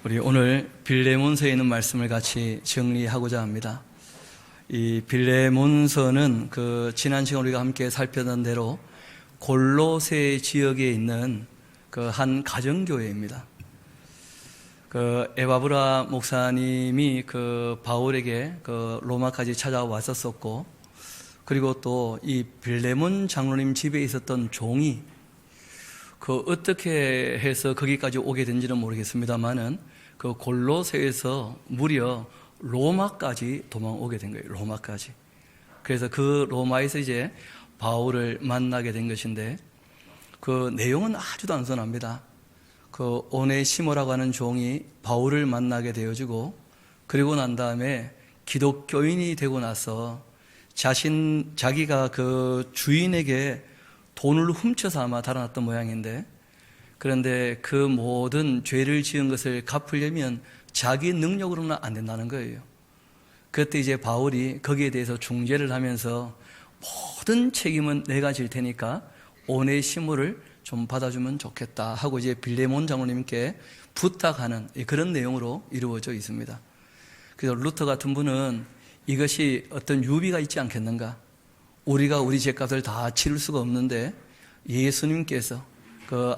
우리 오늘 빌레몬서에 있는 말씀을 같이 정리하고자 합니다. 이 빌레몬서는 지난 시간 우리가 함께 살펴본 대로 골로새 지역에 있는 한 가정교회입니다. 에바브라 목사님이 바울에게 로마까지 찾아왔었고, 그리고 또 이 빌레몬 장로님 집에 있었던 종이 어떻게 해서 거기까지 오게 된지는 모르겠습니다만은 골로새에서 무려 로마까지 도망오게 된 거예요. 로마까지. 그래서 로마에서 이제 바울을 만나게 된 것인데, 내용은 아주 단순합니다. 오네시모라고 하는 종이 바울을 만나게 되어지고, 그리고 난 다음에 기독교인이 되고 나서 자기가 주인에게 돈을 훔쳐서 아마 달아났던 모양인데, 그런데 그 모든 죄를 지은 것을 갚으려면 자기 능력으로는 안 된다는 거예요. 그때 이제 바울이 거기에 대해서 중재를 하면서 모든 책임은 내가 질 테니까 오네시모를 좀 받아주면 좋겠다 하고 이제 빌레몬 장로님께 부탁하는 그런 내용으로 이루어져 있습니다. 그래서 루터 같은 분은 이것이 어떤 유비가 있지 않겠는가? 우리가 우리 죄값을 다 치를 수가 없는데 예수님께서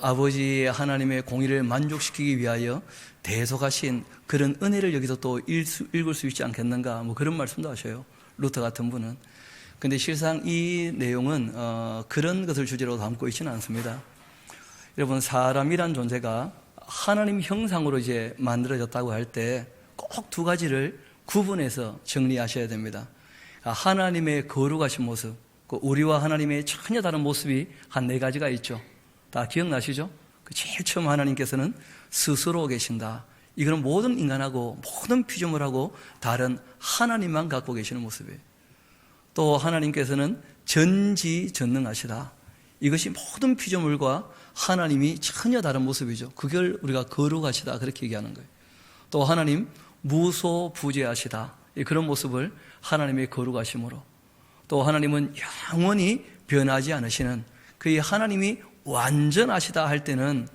아버지의 하나님의 공의를 만족시키기 위하여 대속하신 그런 은혜를 여기서 또 읽을 수 있지 않겠는가? 그런 말씀도 하셔요. 루터 같은 분은. 근데 실상 이 내용은 그런 것을 주제로 담고 있지는 않습니다. 여러분, 사람이란 존재가 하나님 형상으로 이제 만들어졌다고 할 때 꼭 두 가지를 구분해서 정리하셔야 됩니다. 하나님의 거룩하신 모습, 우리와 하나님의 전혀 다른 모습이 한 네 가지가 있죠. 다 기억나시죠? 제일 처음 하나님께서는 스스로 계신다. 이거는 모든 인간하고 모든 피조물하고 다른 하나님만 갖고 계시는 모습이에요. 또 하나님께서는 전지전능하시다. 이것이 모든 피조물과 하나님이 전혀 다른 모습이죠. 그걸 우리가 거룩하시다 그렇게 얘기하는 거예요. 또 하나님 무소부재하시다. 그런 모습을 하나님의 거룩하심으로, 또 하나님은 영원히 변하지 않으시는 그 하나님이 완전하시다 할 때는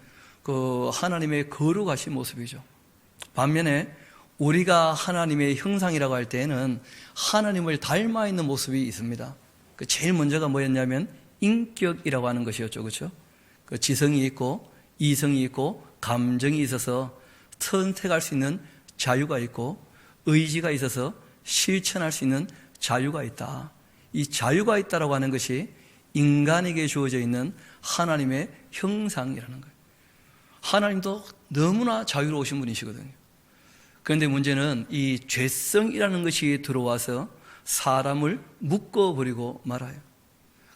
하나님의 거룩하신 모습이죠. 반면에 우리가 하나님의 형상이라고 할 때에는 하나님을 닮아 있는 모습이 있습니다. 제일 먼저가 뭐였냐면 인격이라고 하는 것이었죠. 그렇죠? 지성이 있고 이성이 있고 감정이 있어서 선택할 수 있는 자유가 있고 의지가 있어서 실천할 수 있는 자유가 있다. 이 자유가 있다라고 하는 것이 인간에게 주어져 있는 하나님의 형상이라는 거예요. 하나님도 너무나 자유로우신 분이시거든요. 그런데 문제는 이 죄성이라는 것이 들어와서 사람을 묶어버리고 말아요.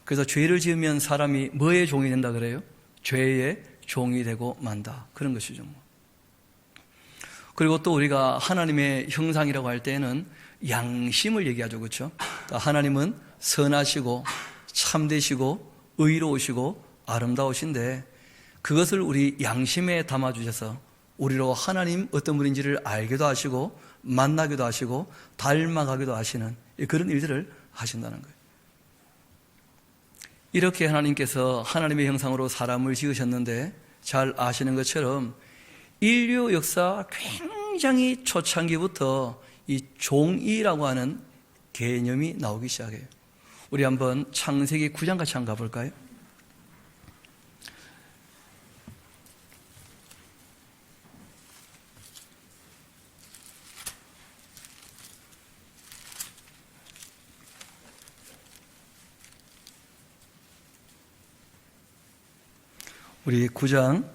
그래서 죄를 지으면 사람이 뭐의 종이 된다 그래요? 죄의 종이 되고 만다. 그런 것이죠. 그리고 또 우리가 하나님의 형상이라고 할 때는 양심을 얘기하죠. 그렇죠? 하나님은 선하시고 참되시고 의로우시고 아름다우신데, 그것을 우리 양심에 담아주셔서 우리로 하나님 어떤 분인지를 알기도 하시고 만나기도 하시고 닮아가기도 하시는 그런 일들을 하신다는 거예요. 이렇게 하나님께서 하나님의 형상으로 사람을 지으셨는데, 잘 아시는 것처럼 인류 역사 굉장히 초창기부터 이 종이라고 하는 개념이 나오기 시작해요. 우리 한번 창세기 9장 같이 한번 가볼까요? 우리 9장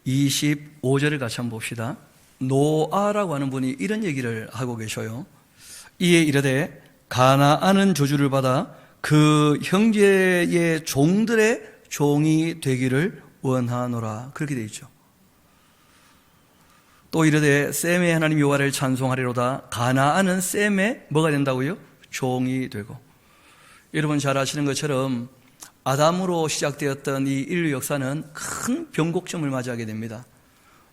25절을 같이 한번 봅시다. 노아라고 하는 분이 이런 얘기를 하고 계셔요. 이에 이르되 가나안은 저주를 받아 그 형제의 종들의 종이 되기를 원하노라. 그렇게 되어 있죠. 또 이르되 셈의 하나님 여호와를 찬송하리로다. 가나안은 셈의 뭐가 된다고요? 종이 되고. 여러분 잘 아시는 것처럼 아담으로 시작되었던 이 인류 역사는 큰 변곡점을 맞이하게 됩니다.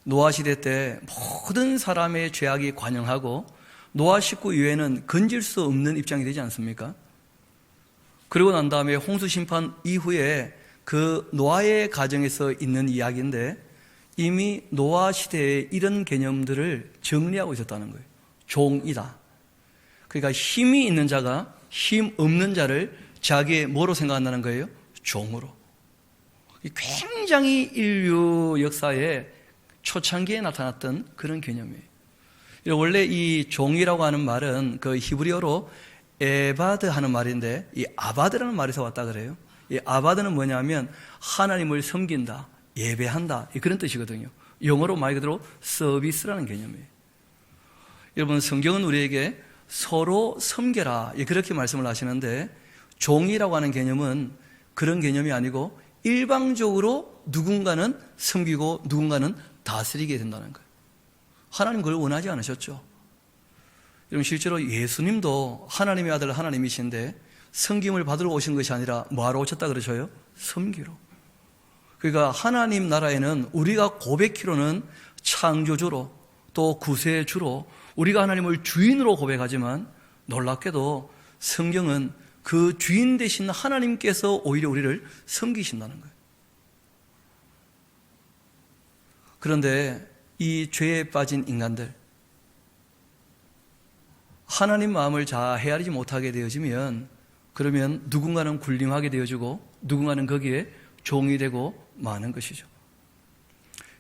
노아 시대 때 모든 사람의 죄악이 관영하고 노아 식구 이외에는 건질 수 없는 입장이 되지 않습니까? 그리고 난 다음에 홍수 심판 이후에 그 노아의 가정에서 있는 이야기인데, 이미 노아 시대에 이런 개념들을 정리하고 있었다는 거예요. 종이다. 그러니까 힘이 있는 자가 힘 없는 자를 자기의 뭐로 생각한다는 거예요? 종으로. 굉장히 인류 역사에 초창기에 나타났던 그런 개념이에요. 원래 이 종이라고 하는 말은 그 히브리어로 에바드 하는 말인데, 이 아바드라는 말에서 왔다 그래요. 이 아바드는 뭐냐면 하나님을 섬긴다, 예배한다, 그런 뜻이거든요. 영어로 말 그대로 서비스라는 개념이에요. 여러분, 성경은 우리에게 서로 섬겨라, 그렇게 말씀을 하시는데, 종이라고 하는 개념은 그런 개념이 아니고 일방적으로 누군가는 섬기고 누군가는 다스리게 된다는 거예요. 하나님 그걸 원하지 않으셨죠. 여러분, 실제로 예수님도 하나님의 아들 하나님이신데 섬김을 받으러 오신 것이 아니라 뭐하러 오셨다 그러셔요? 섬기러. 그러니까 하나님 나라에는 우리가 고백키로는 창조주로 또 구세주로 우리가 하나님을 주인으로 고백하지만, 놀랍게도 성경은 그 주인 되신 하나님께서 오히려 우리를 섬기신다는 거예요. 그런데 이 죄에 빠진 인간들, 하나님 마음을 잘 헤아리지 못하게 되어지면, 그러면 누군가는 군림하게 되어지고 누군가는 거기에 종이 되고 마는 것이죠.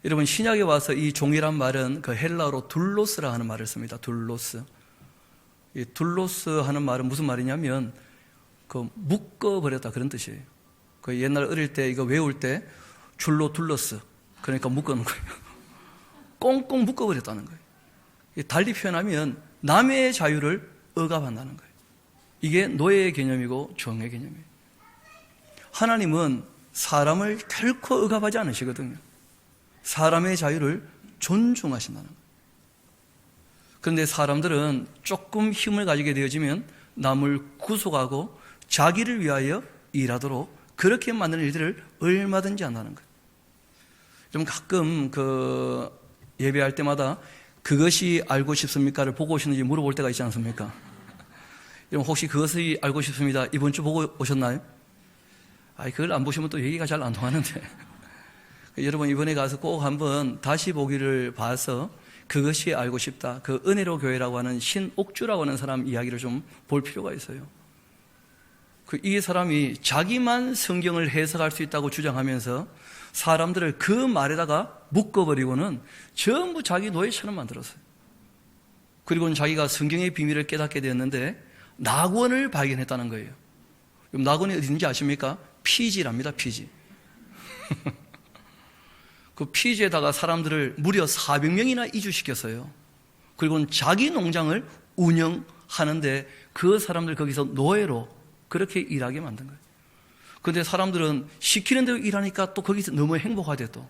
여러분, 신약에 와서 이 종이란 말은 그 헬라어로 둘로스라 하는 말을 씁니다. 둘로스. 이 둘로스 하는 말은 무슨 말이냐면 그 묶어버렸다, 그런 뜻이에요. 그 옛날 어릴 때 이거 외울 때 줄로 둘러스, 그러니까 묶어놓은 거예요. 꽁꽁 묶어버렸다는 거예요. 달리 표현하면 남의 자유를 억압한다는 거예요. 이게 노예의 개념이고 종의 개념이에요. 하나님은 사람을 결코 억압하지 않으시거든요. 사람의 자유를 존중하신다는 거예요. 그런데 사람들은 조금 힘을 가지게 되어지면 남을 구속하고 자기를 위하여 일하도록 그렇게 만드는 일들을 얼마든지 한다는 거예요. 좀 가끔 예배할 때마다 그것이 알고 싶습니까를 보고 오시는지 물어볼 때가 있지 않습니까? 여러분, 혹시 그것이 알고 싶습니다 이번 주 보고 오셨나요? 그걸 안 보시면 또 얘기가 잘 안 통하는데 여러분, 이번에 가서 꼭 한번 다시 보기를 봐서 그것이 알고 싶다, 그 은혜로 교회라고 하는 신옥주라고 하는 사람 이야기를 좀 볼 필요가 있어요. 이 사람이 자기만 성경을 해석할 수 있다고 주장하면서 사람들을 그 말에다가 묶어버리고는 전부 자기 노예처럼 만들었어요. 그리고는 자기가 성경의 비밀을 깨닫게 되었는데 낙원을 발견했다는 거예요. 낙원이 어딘지 아십니까? 피지랍니다. 피지. 그 피지에다가 사람들을 무려 400명이나 이주시켰어요. 그리고는 자기 농장을 운영하는데 그 사람들 거기서 노예로 그렇게 일하게 만든 거예요. 그런데 사람들은 시키는 대로 일하니까 또 거기서 너무 행복하대. 또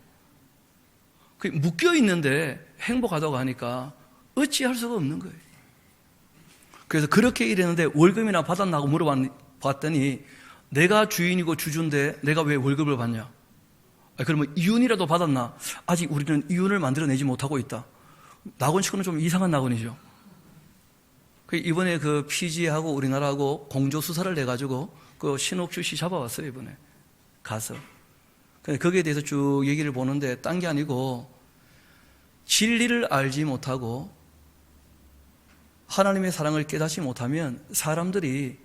묶여 있는데 행복하다고 하니까 어찌할 수가 없는 거예요. 그래서 그렇게 일했는데 월급이나 받았나고 물어봤더니 내가 주인이고 주주인데 내가 왜 월급을 받냐? 그러면 이윤이라도 받았나? 아직 우리는 이윤을 만들어내지 못하고 있다. 낙원치고는 좀 이상한 낙원이죠. 이번에 그 피지하고 우리나라하고 공조수사를 내가지고 그 신옥주 씨 잡아왔어요. 이번에 가서. 거기에 대해서 쭉 얘기를 보는데 딴 게 아니고 진리를 알지 못하고 하나님의 사랑을 깨닫지 못하면 사람들이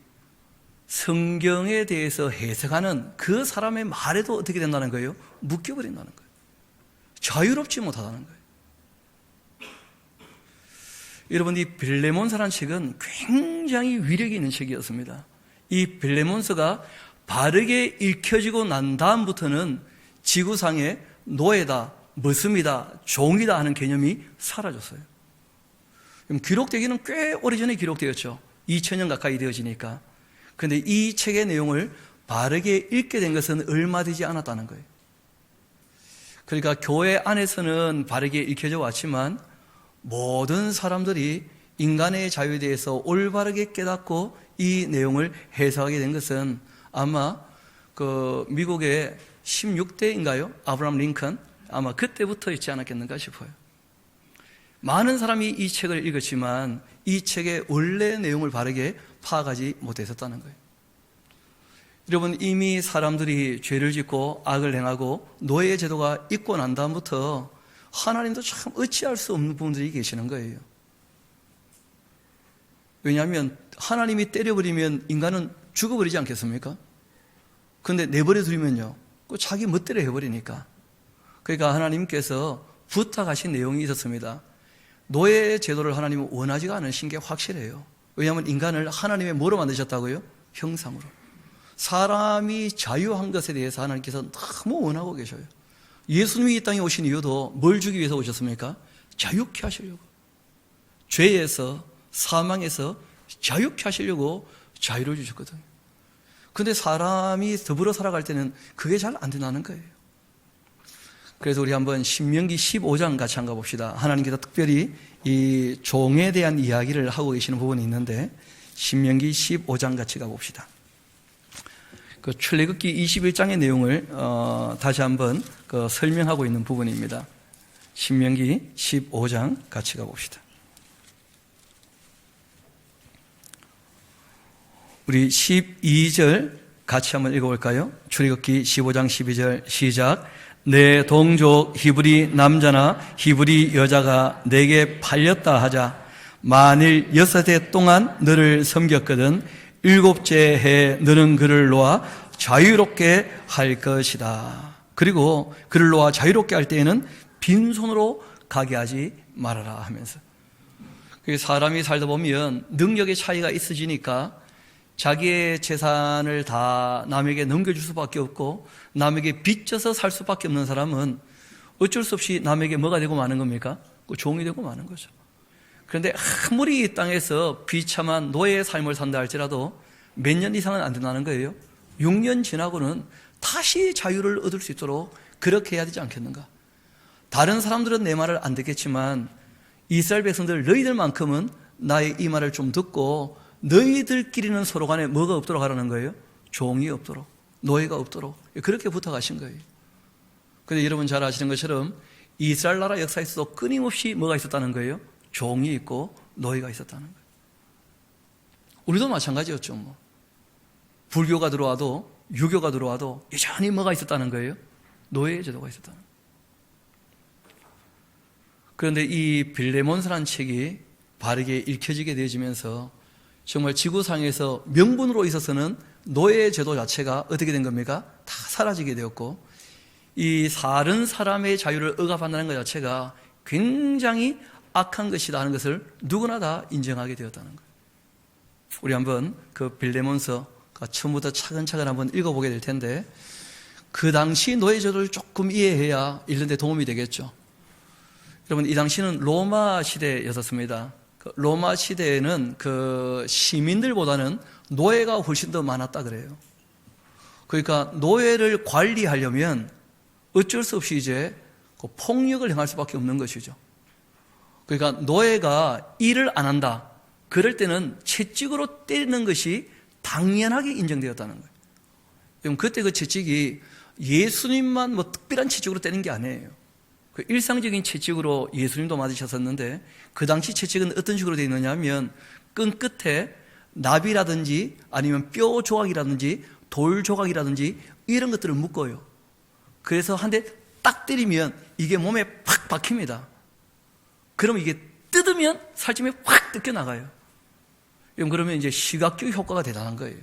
성경에 대해서 해석하는 그 사람의 말에도 어떻게 된다는 거예요? 묶여버린다는 거예요. 자유롭지 못하다는 거예요. 여러분, 이 빌레몬서라는 책은 굉장히 위력이 있는 책이었습니다. 이 빌레몬서가 바르게 읽혀지고 난 다음부터는 지구상에 노예다, 머슴이다, 종이다 하는 개념이 사라졌어요. 기록되기는 꽤 오래전에 기록되었죠. 2000년 가까이 되어지니까. 그런데 이 책의 내용을 바르게 읽게 된 것은 얼마 되지 않았다는 거예요. 그러니까 교회 안에서는 바르게 읽혀져 왔지만 모든 사람들이 인간의 자유에 대해서 올바르게 깨닫고 이 내용을 해석하게 된 것은 아마 그 미국의 16대인가요? 아브라함 링컨, 아마 그때부터 있지 않았겠는가 싶어요. 많은 사람이 이 책을 읽었지만 이 책의 원래 내용을 바르게 파악하지 못했었다는 거예요. 여러분, 이미 사람들이 죄를 짓고 악을 행하고 노예 제도가 있고 난 다음부터 하나님도 참 어찌할 수 없는 분들이 계시는 거예요. 왜냐하면 하나님이 때려버리면 인간은 죽어버리지 않겠습니까? 그런데 내버려 두면요, 자기 멋대로 해버리니까. 그러니까 하나님께서 부탁하신 내용이 있었습니다. 노예 제도를 하나님은 원하지가 않으신 게 확실해요. 왜냐하면 인간을 하나님의 뭐로 만드셨다고요? 형상으로. 사람이 자유한 것에 대해서 하나님께서 너무 원하고 계셔요. 예수님이 이 땅에 오신 이유도 뭘 주기 위해서 오셨습니까? 자유케 하시려고. 죄에서, 사망에서 자유케 하시려고 자유를 주셨거든요. 근데 사람이 더불어 살아갈 때는 그게 잘 안 된다는 거예요. 그래서 우리 한번 신명기 15장 같이 한번 봅시다. 하나님께서 특별히 이 종에 대한 이야기를 하고 계시는 부분이 있는데, 신명기 15장 같이 가봅시다. 그 출애굽기 21장의 내용을 다시 한번 설명하고 있는 부분입니다. 신명기 15장 같이 가봅시다. 우리 12절 같이 한번 읽어볼까요? 출애굽기 15장 12절 시작. 내 동족 히브리 남자나 히브리 여자가 내게 팔렸다 하자. 만일 6해 동안 너를 섬겼거든 7째 해에 너는 그를 놓아 자유롭게 할 것이다. 그리고 그를 놓아 자유롭게 할 때에는 빈손으로 가게 하지 말아라 하면서, 사람이 살다 보면 능력의 차이가 있어지니까 자기의 재산을 다 남에게 넘겨줄 수밖에 없고 남에게 빚져서 살 수밖에 없는 사람은 어쩔 수 없이 남에게 뭐가 되고 마는 겁니까? 종이 되고 마는 거죠. 그런데 아무리 이 땅에서 비참한 노예의 삶을 산다 할지라도 몇 년 이상은 안 된다는 거예요. 6년 지나고는 다시 자유를 얻을 수 있도록 그렇게 해야 되지 않겠는가? 다른 사람들은 내 말을 안 듣겠지만 이스라엘 백성들 너희들만큼은 나의 이 말을 좀 듣고 너희들끼리는 서로 간에 뭐가 없도록 하라는 거예요? 종이 없도록, 노예가 없도록, 그렇게 부탁하신 거예요. 그런데 여러분 잘 아시는 것처럼 이스라엘 나라 역사에서도 끊임없이 뭐가 있었다는 거예요? 종이 있고 노예가 있었다는 거예요. 우리도 마찬가지였죠. 뭐. 불교가 들어와도 유교가 들어와도 여전히 뭐가 있었다는 거예요? 노예 제도가 있었다는 거예요. 그런데 이 빌레몬서라는 책이 바르게 읽혀지게 되어지면서 정말 지구상에서 명분으로 있어서는 노예 제도 자체가 어떻게 된 겁니까? 다 사라지게 되었고, 이 다른 사람의 자유를 억압한다는 것 자체가 굉장히 악한 것이다 하는 것을 누구나 다 인정하게 되었다는 거예요. 우리 한번 그 빌레몬서가 처음부터 차근차근 한번 읽어보게 될 텐데, 그 당시 노예 제도를 조금 이해해야 읽는 데 도움이 되겠죠. 여러분, 이 당시는 로마 시대였었습니다. 로마 시대에는 그 시민들보다는 노예가 훨씬 더 많았다 그래요. 그러니까 노예를 관리하려면 어쩔 수 없이 이제 그 폭력을 행할 수밖에 없는 것이죠. 그러니까 노예가 일을 안 한다, 그럴 때는 채찍으로 때리는 것이 당연하게 인정되었다는 거예요. 그럼 그때 그 채찍이 예수님만 뭐 특별한 채찍으로 때리는 게 아니에요. 그 일상적인 채찍으로 예수님도 맞으셨었는데, 그 당시 채찍은 어떤 식으로 되어 있느냐 하면 끈 끝에 나비라든지 아니면 뼈 조각이라든지 돌 조각이라든지 이런 것들을 묶어요. 그래서 한 대 딱 때리면 이게 몸에 팍 박힙니다. 그럼 이게 뜯으면 살점이 확 뜯겨 나가요. 그러면 이제 시각적 효과가 대단한 거예요.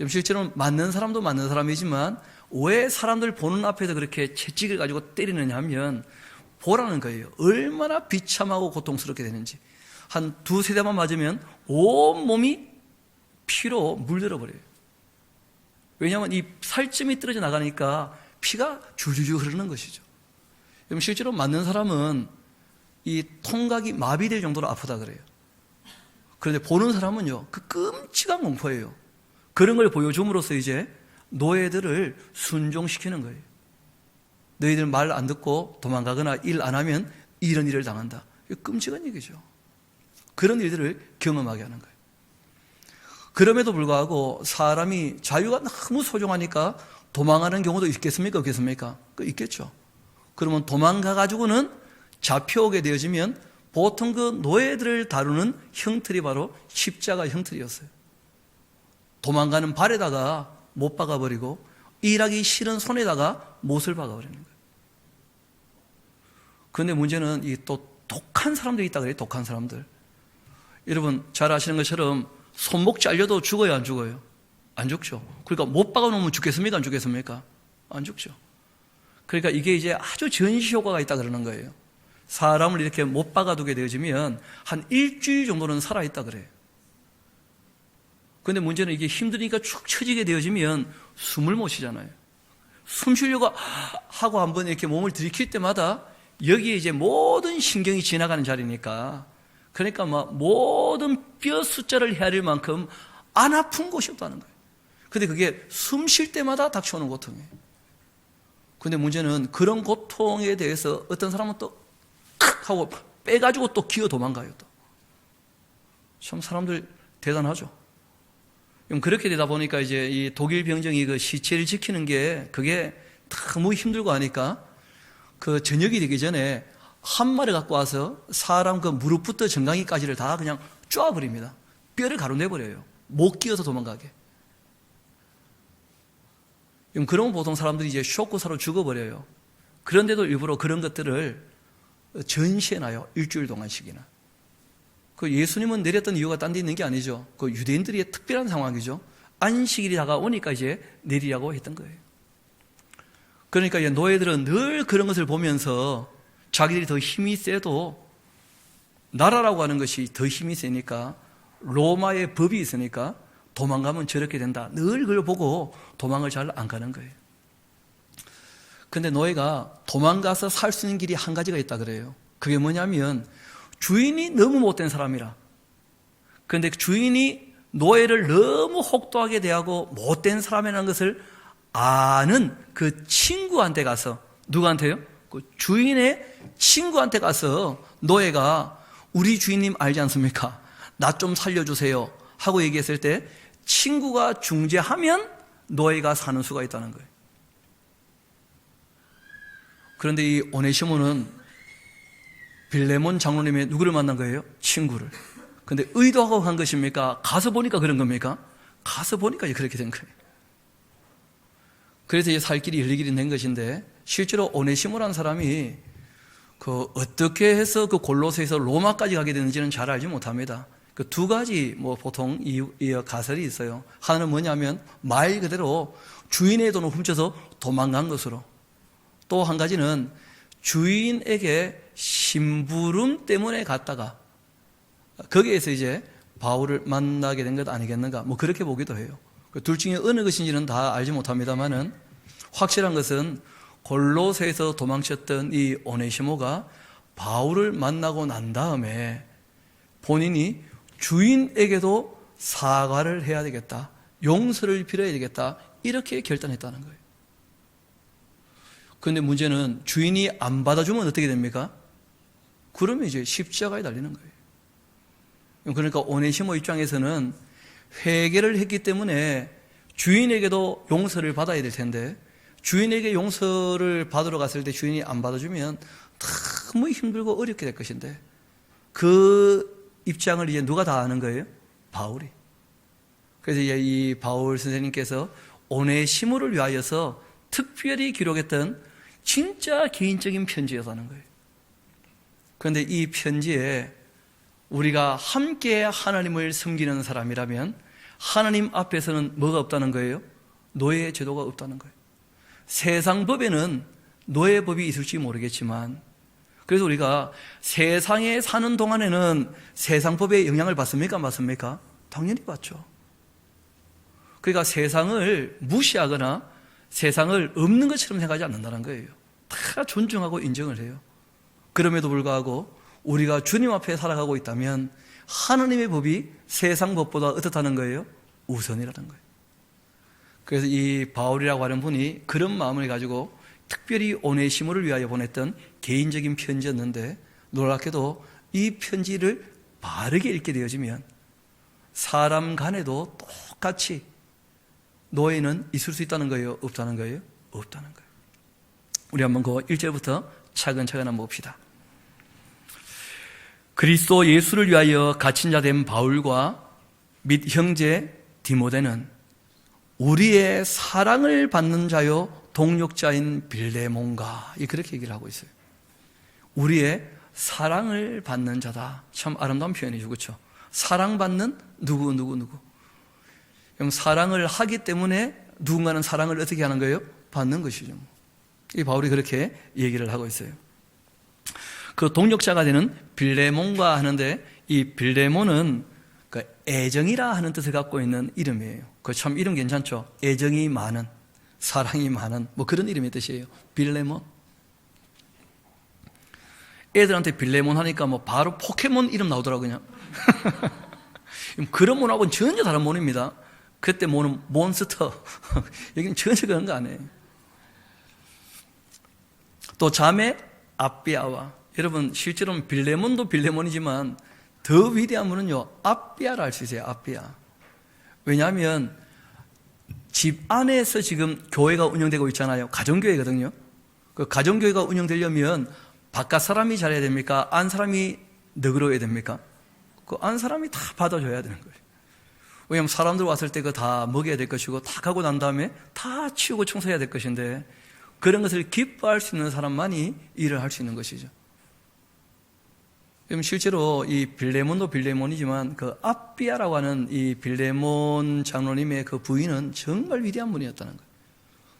실제로 맞는 사람도 맞는 사람이지만 왜 사람들 보는 앞에서 그렇게 채찍을 가지고 때리느냐 하면 보라는 거예요. 얼마나 비참하고 고통스럽게 되는지. 한 두세 대만 맞으면 온 몸이 피로 물들어 버려요. 왜냐하면 이 살점이 떨어져 나가니까 피가 줄줄줄 흐르는 것이죠. 실제로 맞는 사람은 이 통각이 마비될 정도로 아프다 그래요. 그런데 보는 사람은요, 그 끔찍한 공포예요. 그런 걸 보여줌으로써 이제 노예들을 순종시키는 거예요. 너희들 말 안 듣고 도망가거나 일 안 하면 이런 일을 당한다. 이거 끔찍한 얘기죠. 그런 일들을 경험하게 하는 거예요. 그럼에도 불구하고 사람이 자유가 너무 소중하니까 도망가는 경우도 있겠습니까? 없겠습니까? 있겠죠. 그러면 도망가가지고는 잡혀오게 되어지면 보통 그 노예들을 다루는 형틀이 바로 십자가 형틀이었어요. 도망가는 발에다가 못 박아버리고 일하기 싫은 손에다가 못을 박아버리는 거예요. 그런데 문제는 이 또 독한 사람들이 있다 그래요. 독한 사람들. 여러분 잘 아시는 것처럼 손목 잘려도 죽어요, 안 죽어요? 안 죽죠. 그러니까 못 박아놓으면 죽겠습니까, 안 죽겠습니까? 안 죽죠. 그러니까 이게 이제 아주 전시 효과가 있다 그러는 거예요. 사람을 이렇게 못 박아두게 되어지면 한 일주일 정도는 살아있다 그래요. 그런데 문제는 이게 힘드니까 축 처지게 되어지면 숨을 못 쉬잖아요. 숨 쉬려고 하고 한번 이렇게 몸을 들이킬 때마다 여기에 이제 모든 신경이 지나가는 자리니까, 그러니까 막 모든 뼈 숫자를 헤아릴 만큼 안 아픈 곳이 없다는 거예요. 근데 그게 숨 쉴 때마다 닥쳐오는 고통이에요. 근데 문제는 그런 고통에 대해서 어떤 사람은 또 하고 빼가지고 또 기어 도망가요. 또. 참 사람들 대단하죠. 그렇게 되다 보니까 이제 이 독일 병정이 그 시체를 지키는 게 그게 너무 힘들고 하니까 그 저녁이 되기 전에 한 마리 갖고 와서 사람 그 무릎부터 정강이까지를 다 그냥 쪼아버립니다. 뼈를 가로내버려요. 못 끼어서 도망가게. 그러면 보통 사람들이 이제 쇼크사로 죽어버려요. 그런데도 일부러 그런 것들을 전시해놔요. 일주일 동안씩이나. 그 예수님은 내렸던 이유가 딴 데 있는 게 아니죠. 그 유대인들이 특별한 상황이죠. 안식일이 다가오니까 이제 내리라고 했던 거예요. 그러니까 이제 노예들은 늘 그런 것을 보면서 자기들이 더 힘이 세도 나라라고 하는 것이 더 힘이 세니까, 로마의 법이 있으니까 도망가면 저렇게 된다. 늘 그걸 보고 도망을 잘 안 가는 거예요. 근데 노예가 도망가서 살 수 있는 길이 한 가지가 있다 그래요. 그게 뭐냐면 주인이 너무 못된 사람이라. 그런데 주인이 노예를 너무 혹독하게 대하고 못된 사람이라는 것을 아는 그 친구한테 가서, 누구한테요? 그 주인의 친구한테 가서 노예가 우리 주인님 알지 않습니까? 나 좀 살려주세요 하고 얘기했을 때 친구가 중재하면 노예가 사는 수가 있다는 거예요. 그런데 이 오네시모는 빌레몬 장로님의 누구를 만난 거예요? 친구를. 근데 의도하고 한 것입니까? 가서 보니까 그런 겁니까? 가서 보니까 그렇게 된 거예요. 그래서 이제 살 길이 열릴 길이 된 것인데, 실제로 오네시모라는 사람이 그 어떻게 해서 그 골로새에서 로마까지 가게 되는지는 잘 알지 못합니다. 그 두 가지 뭐 보통 이 가설이 있어요. 하나는 뭐냐면 말 그대로 주인의 돈을 훔쳐서 도망간 것으로, 또 한 가지는 주인에게 심부름 때문에 갔다가 거기에서 이제 바울을 만나게 된 것 아니겠는가, 뭐 그렇게 보기도 해요. 둘 중에 어느 것인지는 다 알지 못합니다만은 확실한 것은 골로새에서 도망쳤던 이 오네시모가 바울을 만나고 난 다음에 본인이 주인에게도 사과를 해야 되겠다, 용서를 빌어야 되겠다, 이렇게 결단했다는 거예요. 그런데 문제는 주인이 안 받아주면 어떻게 됩니까? 그러면 이제 십자가에 달리는 거예요. 그러니까 오네시모 입장에서는 회개를 했기 때문에 주인에게도 용서를 받아야 될 텐데, 주인에게 용서를 받으러 갔을 때 주인이 안 받아주면 너무 힘들고 어렵게 될 것인데, 그 입장을 이제 누가 다 아는 거예요? 바울이. 그래서 이제 이 바울 선생님께서 오네시모를 위하여서 특별히 기록했던 진짜 개인적인 편지였다는 거예요. 그런데 이 편지에 우리가 함께 하나님을 섬기는 사람이라면 하나님 앞에서는 뭐가 없다는 거예요? 노예의 제도가 없다는 거예요. 세상 법에는 노예 법이 있을지 모르겠지만, 그래서 우리가 세상에 사는 동안에는 세상 법에 영향을 받습니까? 받습니까? 당연히 받죠. 그러니까 세상을 무시하거나 세상을 없는 것처럼 생각하지 않는다는 거예요. 다 존중하고 인정을 해요. 그럼에도 불구하고 우리가 주님 앞에 살아가고 있다면 하나님의 법이 세상 법보다 어떻다는 거예요? 우선이라는 거예요. 그래서 이 바울이라고 하는 분이 그런 마음을 가지고 특별히 오네시모를 위하여 보냈던 개인적인 편지였는데, 놀랍게도 이 편지를 바르게 읽게 되어지면 사람 간에도 똑같이 노예는 있을 수 있다는 거예요? 없다는 거예요? 없다는 거예요. 우리 한번 그 1절부터 차근차근 한번 봅시다. 그리스도 예수를 위하여 갇힌 자 된 바울과 및 형제 디모데는 우리의 사랑을 받는 자요 동력자인 빌레몬과, 그렇게 얘기를 하고 있어요. 우리의 사랑을 받는 자다. 참 아름다운 표현이죠. 그렇죠? 사랑받는 누구. 그럼 사랑을 하기 때문에 누군가는 사랑을 어떻게 하는 거예요? 받는 것이죠. 이 바울이 그렇게 얘기를 하고 있어요. 그 동역자가 되는 빌레몬과 하는데, 이 빌레몬은 그 애정이라 하는 뜻을 갖고 있는 이름이에요. 그 참 이름 괜찮죠? 애정이 많은, 사랑이 많은 뭐 그런 이름의 뜻이에요. 빌레몬. 애들한테 빌레몬 하니까 뭐 바로 포켓몬 이름 나오더라고요. 그냥 그런 몬하고는 전혀 다른 몬입니다. 그때 몬은 몬스터. 여기는 전혀 그런 거 아니에요. 또 자매 아비아와, 여러분 실제로는 빌레몬도 빌레몬이지만 더 위대한 분은요 아비아라 할 수 있어요. 아비아. 왜냐하면 집 안에서 지금 교회가 운영되고 있잖아요. 가정교회거든요. 그 가정교회가 운영되려면 바깥 사람이 잘해야 됩니까? 안 사람이 너그러워야 됩니까? 그 안 사람이 다 받아줘야 되는 거예요. 왜냐하면 사람들 왔을 때 그 다 먹여야 될 것이고, 다 가고 난 다음에 다 치우고 청소해야 될 것인데, 그런 것을 기뻐할 수 있는 사람만이 일을 할 수 있는 것이죠. 그럼 실제로 이 빌레몬도 빌레몬이지만 그 아비아라고 하는 이 빌레몬 장로님의 그 부인은 정말 위대한 분이었다는 거예요.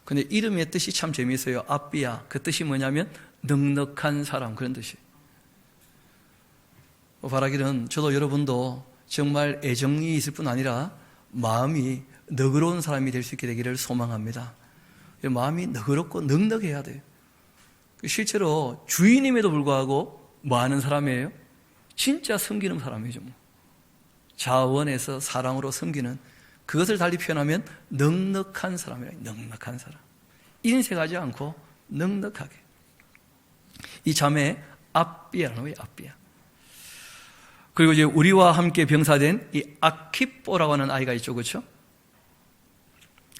근데 이름의 뜻이 참 재미있어요. 아비아. 그 뜻이 뭐냐면 넉넉한 사람, 그런 뜻이에요. 바라기는 저도 여러분도 정말 애정이 있을 뿐 아니라 마음이 너그러운 사람이 될 수 있게 되기를 소망합니다. 마음이 너그럽고 넉넉해야 돼요. 실제로 주인임에도 불구하고 뭐 하는 사람이에요? 진짜 섬기는 사람이죠. 자원에서 사랑으로 섬기는, 그것을 달리 표현하면 넉넉한 사람이라. 넉넉한 사람. 인색하지 않고 넉넉하게. 이 자매 아비아라는 거예요. 아비아. 그리고 이제 우리와 함께 병사된 이 아키뽀라고 하는 아이가 있죠. 그렇죠?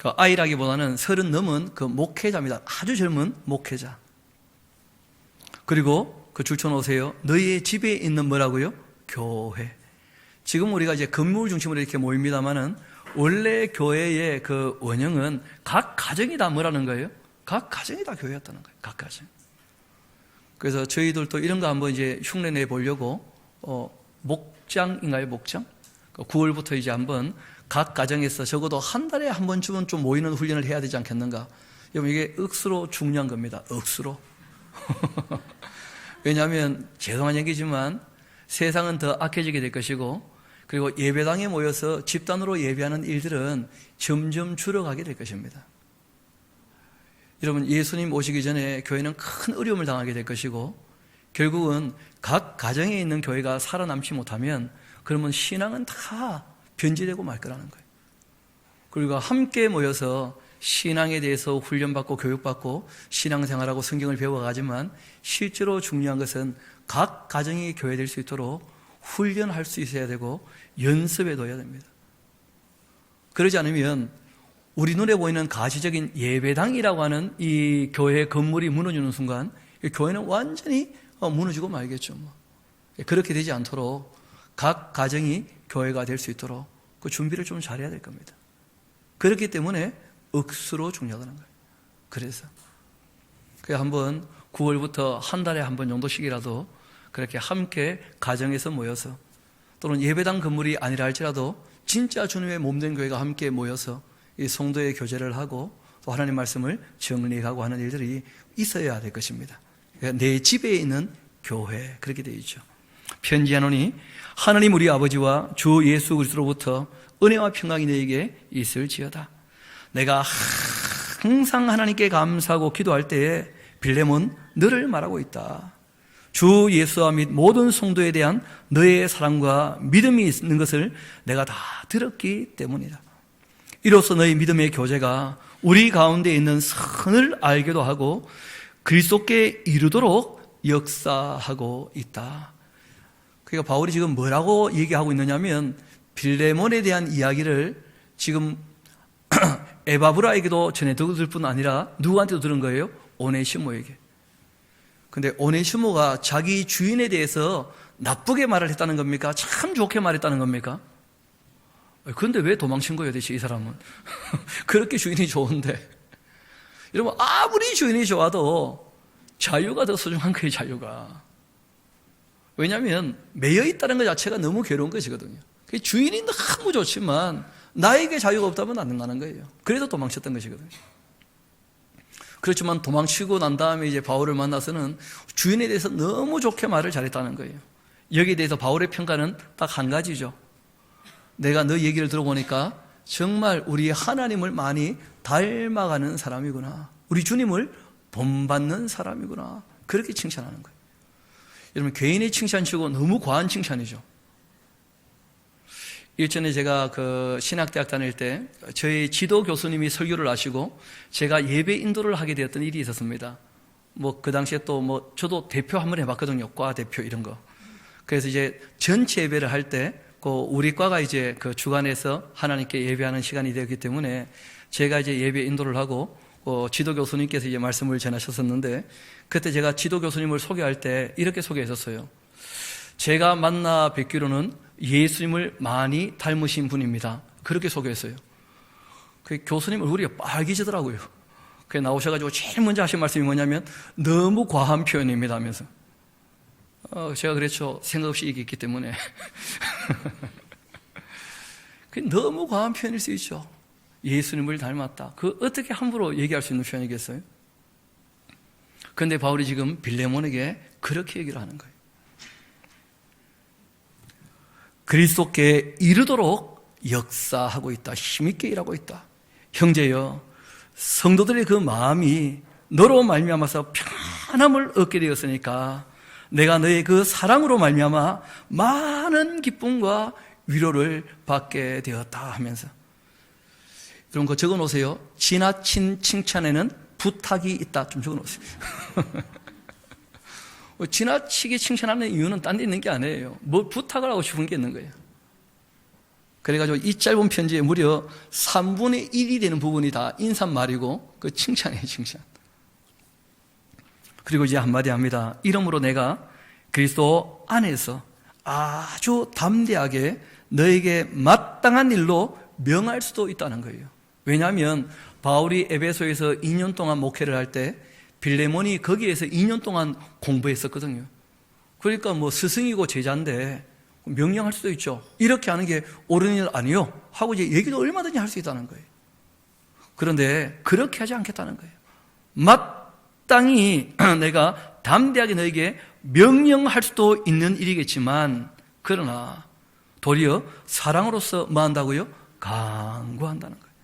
그 아이라기보다는 30 넘은 그 목회자입니다. 아주 젊은 목회자. 그리고 그 줄쳐놓으세요. 너희의 집에 있는 뭐라고요? 교회. 지금 우리가 이제 건물 중심으로 이렇게 모입니다만은 원래 교회의 그 원형은 각 가정이 다 뭐라는 거예요? 각 가정이 다 교회였다는 거예요. 각 가정. 그래서 저희들도 이런 거 한번 이제 흉내 내 보려고 목장인가요? 목장? 9월부터 이제 한번 각 가정에서 적어도 한 달에 한 번쯤은 좀 모이는 훈련을 해야 되지 않겠는가? 여러분 이게 억수로 중요한 겁니다. 억수로. 왜냐하면 죄송한 얘기지만 세상은 더 악해지게 될 것이고, 그리고 예배당에 모여서 집단으로 예배하는 일들은 점점 줄어가게 될 것입니다. 여러분 예수님 오시기 전에 교회는 큰 어려움을 당하게 될 것이고, 결국은 각 가정에 있는 교회가 살아남지 못하면 그러면 신앙은 다 변질되고 말 거라는 거예요. 그리고 함께 모여서 신앙에 대해서 훈련받고 교육받고 신앙생활하고 성경을 배워가지만 실제로 중요한 것은 각 가정이 교회될 수 있도록 훈련할 수 있어야 되고 연습해둬야 됩니다. 그러지 않으면 우리 눈에 보이는 가시적인 예배당이라고 하는 이 교회 건물이 무너지는 순간 이 교회는 완전히 무너지고 말겠죠. 그렇게 되지 않도록 각 가정이 교회가 될 수 있도록 그 준비를 좀 잘해야 될 겁니다. 그렇기 때문에 억수로 중요하다는 거예요. 그래서 한번 9월부터 한 달에 한 번 정도씩이라도 그렇게 함께 가정에서 모여서, 또는 예배당 건물이 아니라 할지라도 진짜 주님의 몸된 교회가 함께 모여서 이 성도의 교제를 하고 또 하나님 말씀을 정리하고 하는 일들이 있어야 될 것입니다. 그러니까 내 집에 있는 교회, 그렇게 되어 있죠. 편지하노니 하나님 우리 아버지와 주 예수 그리스도로부터 은혜와 평강이 너에게 있을지어다. 내가 항상 하나님께 감사하고 기도할 때에 빌레몬 너를 말하고 있다. 주 예수와 및 모든 성도에 대한 너의 사랑과 믿음이 있는 것을 내가 다 들었기 때문이다. 이로써 너의 믿음의 교제가 우리 가운데 있는 선을 알게도 하고 그리스도께 이르도록 역사하고 있다. 그러니까 바울이 지금 뭐라고 얘기하고 있느냐면 빌레몬에 대한 이야기를 지금 에바브라에게도 전해 들을 뿐 아니라 누구한테도 들은 거예요? 오네시모에게. 근데 오네시모가 자기 주인에 대해서 나쁘게 말을 했다는 겁니까? 참 좋게 말했다는 겁니까? 그런데 왜 도망친 거예요, 대체 이 사람은? 그렇게 주인이 좋은데. 여러분, 아무리 주인이 좋아도 자유가 더 소중한 거예요, 자유가. 왜냐하면 매여 있다는 것 자체가 너무 괴로운 것이거든요. 주인이 너무 좋지만 나에게 자유가 없다면 안 된다는 거예요. 그래서 도망쳤던 것이거든요. 그렇지만 도망치고 난 다음에 이제 바울을 만나서는 주인에 대해서 너무 좋게 말을 잘했다는 거예요. 여기에 대해서 바울의 평가는 딱 한 가지죠. 내가 너 얘기를 들어보니까 정말 우리 하나님을 많이 닮아가는 사람이구나. 우리 주님을 본받는 사람이구나. 그렇게 칭찬하는 거예요. 여러분, 개인의 칭찬치고 너무 과한 칭찬이죠. 일전에 제가 신학대학 다닐 때 저희 지도 교수님이 설교를 하시고 제가 예배 인도를 하게 되었던 일이 있었습니다. 그 당시에 또 저도 대표 한번 해봤거든요. 과 대표 이런 거. 그래서 이제 전체 예배를 할 때 우리 과가 이제 주관해서 하나님께 예배하는 시간이 되었기 때문에 제가 이제 예배 인도를 하고 지도 교수님께서 이제 말씀을 전하셨었는데 그때 제가 지도 교수님을 소개할 때 이렇게 소개했었어요. 제가 만나 뵙기로는 예수님을 많이 닮으신 분입니다. 그렇게 소개했어요. 그 교수님 얼굴이 빨개지더라고요. 그래 나오셔가지고 제일 먼저 하신 말씀이 뭐냐면 너무 과한 표현입니다 하면서 제가 그랬죠. 생각 없이 얘기했기 때문에 너무 과한 표현일 수 있죠. 예수님을 닮았다. 어떻게 함부로 얘기할 수 있는 표현이겠어요? 그런데 바울이 지금 빌레몬에게 그렇게 얘기를 하는 거예요. 그리스도께 이르도록 역사하고 있다. 힘있게 일하고 있다. 형제여, 성도들의 그 마음이 너로 말미암아서 편함을 얻게 되었으니까 내가 너의 그 사랑으로 말미암아 많은 기쁨과 위로를 받게 되었다 하면서 여러분 그거 적어놓으세요. 지나친 칭찬에는 부탁이 있다. 좀 적어놓으세요. 지나치게 칭찬하는 이유는 딴 데 있는 게 아니에요. 부탁을 하고 싶은 게 있는 거예요. 그래가지고 이 짧은 편지에 무려 3분의 1이 되는 부분이 다 인사말이고 그 칭찬이에요, 칭찬. 그리고 이제 한마디 합니다. 이러므로 내가 그리스도 안에서 아주 담대하게 너에게 마땅한 일로 명할 수도 있다는 거예요. 왜냐하면 바울이 에베소에서 2년 동안 목회를 할 때 빌레몬이 거기에서 2년 동안 공부했었거든요. 그러니까 스승이고 제자인데 명령할 수도 있죠. 이렇게 하는 게 옳은 일 아니요 하고 이제 얘기도 얼마든지 할 수 있다는 거예요. 그런데 그렇게 하지 않겠다는 거예요. 마땅히 내가 담대하게 너에게 명령할 수도 있는 일이겠지만 그러나 도리어 사랑으로서 뭐 한다고요? 강구한다는 거예요.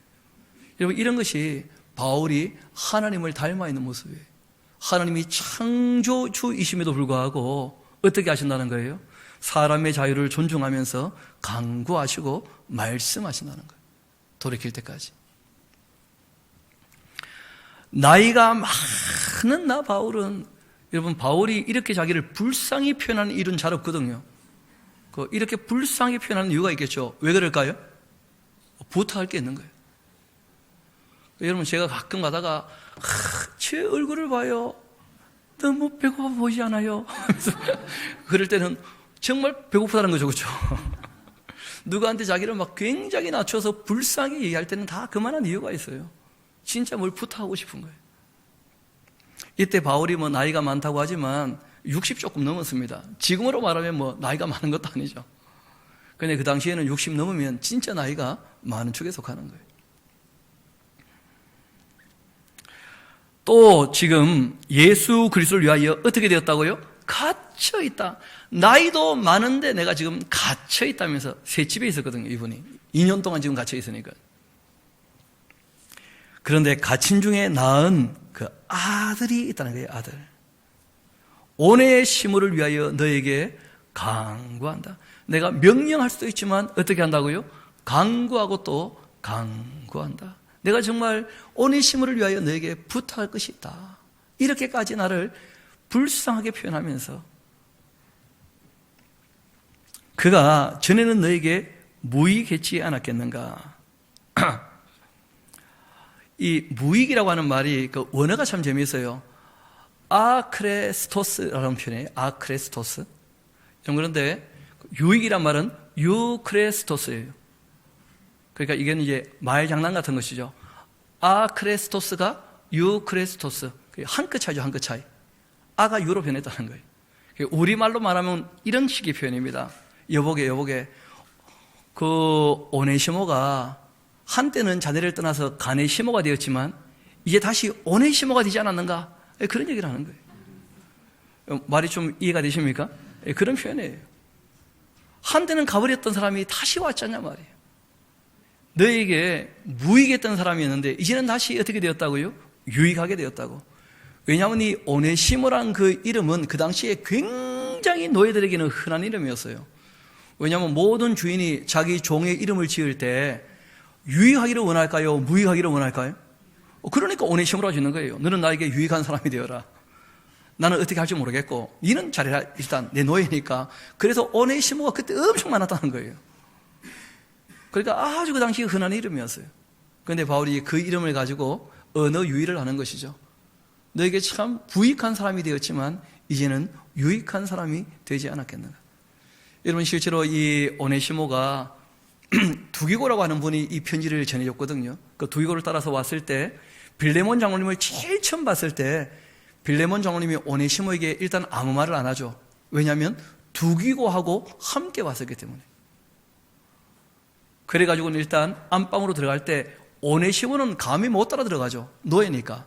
여러분 이런 것이 바울이 하나님을 닮아 있는 모습이에요. 하나님이 창조주이심에도 불구하고 어떻게 하신다는 거예요? 사람의 자유를 존중하면서 강구하시고 말씀하신다는 거예요. 돌이킬 때까지. 나이가 많은 나 바울은 여러분 바울이 이렇게 자기를 불쌍히 표현하는 일은 잘 없거든요. 이렇게 불쌍히 표현하는 이유가 있겠죠. 왜 그럴까요? 부탁할 게 있는 거예요. 여러분 제가 가끔 가다가 제 얼굴을 봐요. 너무 배고파 보이지 않아요? 그럴 때는 정말 배고프다는 거죠, 그렇죠? 누구한테 자기를 굉장히 낮춰서 불쌍히 얘기할 때는 다 그만한 이유가 있어요. 진짜 뭘 부탁하고 싶은 거예요. 이때 바울이 나이가 많다고 하지만 60 조금 넘었습니다. 지금으로 말하면 나이가 많은 것도 아니죠. 근데 그 당시에는 60 넘으면 진짜 나이가 많은 축에 속하는 거예요. 또 지금 예수 그리스도를 위하여 어떻게 되었다고요? 갇혀 있다. 나이도 많은데 내가 지금 갇혀 있다면서 새 집에 있었거든요, 이분이. 2년 동안 지금 갇혀 있으니까. 그런데 갇힌 중에 낳은 그 아들이 있다는 거예요, 아들. 온의 시무를 위하여 너에게 강구한다. 내가 명령할 수도 있지만 어떻게 한다고요? 강구하고 또 강구한다. 내가 정말 온의 시무를 위하여 너에게 부탁할 것이 있다. 이렇게까지 나를 불쌍하게 표현하면서 그가 전에는 너에게 무익했지 않았겠는가. 이 무익이라고 하는 말이 그 원어가 참 재미있어요. 아크레스토스라는 표현이에요. 아크레스토스. 그런데 유익이란 말은 유크레스토스예요. 그러니까 이건 이제 말 장난 같은 것이죠. 아크레스토스가 유크레스토스. 한 끗 차이죠, 한 끗 차이. 아가 유로 변했다는 거예요. 우리말로 말하면 이런 식의 표현입니다. 여보게 그 오네시모가 한때는 자네를 떠나서 가네시모가 되었지만 이제 다시 오네시모가 되지 않았는가? 그런 얘기를 하는 거예요. 말이 좀 이해가 되십니까? 그런 표현이에요. 한때는 가버렸던 사람이 다시 왔잖냐 말이에요. 너에게 무익했던 사람이었는데 이제는 다시 어떻게 되었다고요? 유익하게 되었다고. 왜냐하면 이 오네시모란 그 이름은 그 당시에 굉장히 노예들에게는 흔한 이름이었어요. 왜냐하면 모든 주인이 자기 종의 이름을 지을 때 유익하기를 원할까요? 무익하기를 원할까요? 그러니까 오네시모라고 짓는 거예요. 너는 나에게 유익한 사람이 되어라. 나는 어떻게 할지 모르겠고 니는 잘해라. 일단 내 노예니까. 그래서 오네시모가 그때 엄청 많았다는 거예요. 그러니까 아주 그 당시 흔한 이름이었어요. 그런데 바울이 그 이름을 가지고 언어 유희를 하는 것이죠. 너에게 참 부익한 사람이 되었지만 이제는 유익한 사람이 되지 않았겠는가. 여러분 실제로 이 오네시모가 두기고라고 하는 분이 이 편지를 전해줬거든요. 그 두기고를 따라서 왔을 때 빌레몬 장로님을 제일 처음 봤을 때 빌레몬 장로님이 오네시모에게 일단 아무 말을 안 하죠. 왜냐하면 두기고하고 함께 왔었기 때문에. 그래가지고는 일단 안방으로 들어갈 때 오네시모는 감히 못 따라 들어가죠. 노예니까.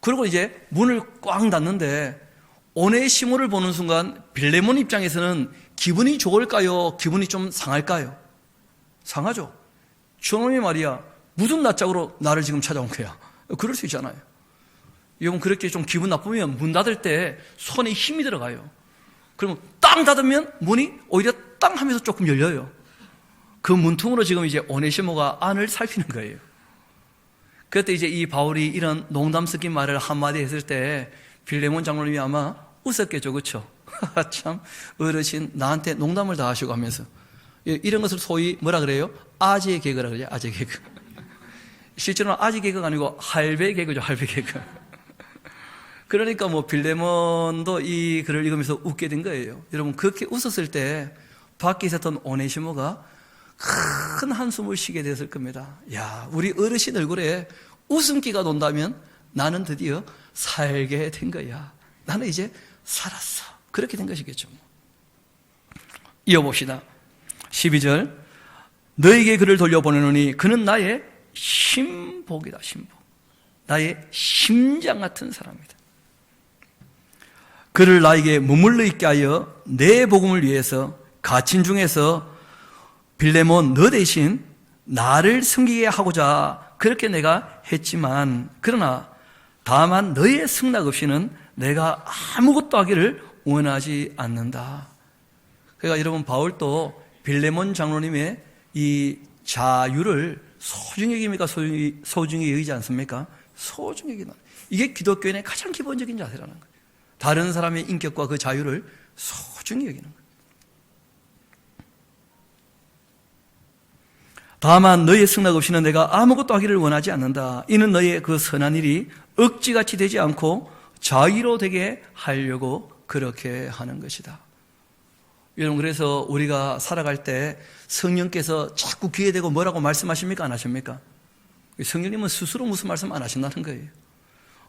그리고 이제 문을 꽝 닫는데 오네시모를 보는 순간 빌레몬 입장에서는 기분이 좋을까요? 기분이 좀 상할까요? 상하죠. 저놈이 말이야 무슨 낯짝으로 나를 지금 찾아온 거야. 그럴 수 있잖아요. 여러분 그렇게 좀 기분 나쁘면 문 닫을 때 손에 힘이 들어가요. 그러면 땅 닫으면 문이 오히려 땅 하면서 조금 열려요. 그 문틈으로 지금 이제 오네시모가 안을 살피는 거예요. 그때 이제 이 바울이 이런 농담 섞인 말을 한마디 했을 때 빌레몬 장로님이 아마 웃었겠죠. 그렇죠? 참 어르신 나한테 농담을 다 하시고 하면서 이런 것을 소위 뭐라 그래요? 아재 개그라 그래요. 아재 개그. 실제로는 아재 개그가 아니고 할배 개그죠. 할배 개그. 그러니까 뭐 빌레몬도 이 글을 읽으면서 웃게 된 거예요. 여러분 그렇게 웃었을 때 밖에 있었던 오네시모가 큰 한숨을 쉬게 됐을 겁니다. 야, 우리 어르신 얼굴에 웃음기가 돈다면 나는 드디어 살게 된 거야. 나는 이제 살았어. 그렇게 된 것이겠죠. 이어봅시다. 12절 너에게 그를 돌려보내노니 그는 나의 심복이다. 심복. 나의 심장 같은 사람이다. 그를 나에게 머물러 있게 하여 내 복음을 위해서 갇힌 중에서 빌레몬 너 대신 나를 섬기게 하고자 그렇게 내가 했지만 그러나 다만 너의 승낙 없이는 내가 아무것도 하기를 원하지 않는다. 그러니까 여러분 바울도 빌레몬 장로님의 이 자유를 소중히 여깁니까? 소중히 여기지 않습니까? 소중히 여기는 이게 기독교인의 가장 기본적인 자세라는 거예요. 다른 사람의 인격과 그 자유를 소중히 여기는 거예요. 다만 너의 승낙 없이는 내가 아무것도 하기를 원하지 않는다. 이는 너의 그 선한 일이 억지같이 되지 않고 자유로 되게 하려고 그렇게 하는 것이다. 여러분 그래서 우리가 살아갈 때 성령께서 자꾸 귀에 대고 뭐라고 말씀하십니까? 안 하십니까? 성령님은 스스로 무슨 말씀 안 하신다는 거예요.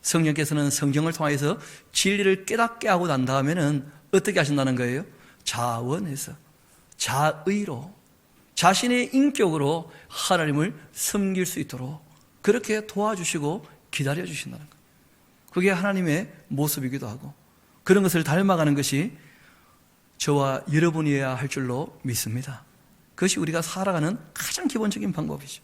성령께서는 성경을 통해서 진리를 깨닫게 하고 난 다음에는 어떻게 하신다는 거예요? 자원해서 자의로 자신의 인격으로 하나님을 섬길 수 있도록 그렇게 도와주시고 기다려주신다는 거예요. 그게 하나님의 모습이기도 하고 그런 것을 닮아가는 것이 저와 여러분이어야 할 줄로 믿습니다. 그것이 우리가 살아가는 가장 기본적인 방법이죠.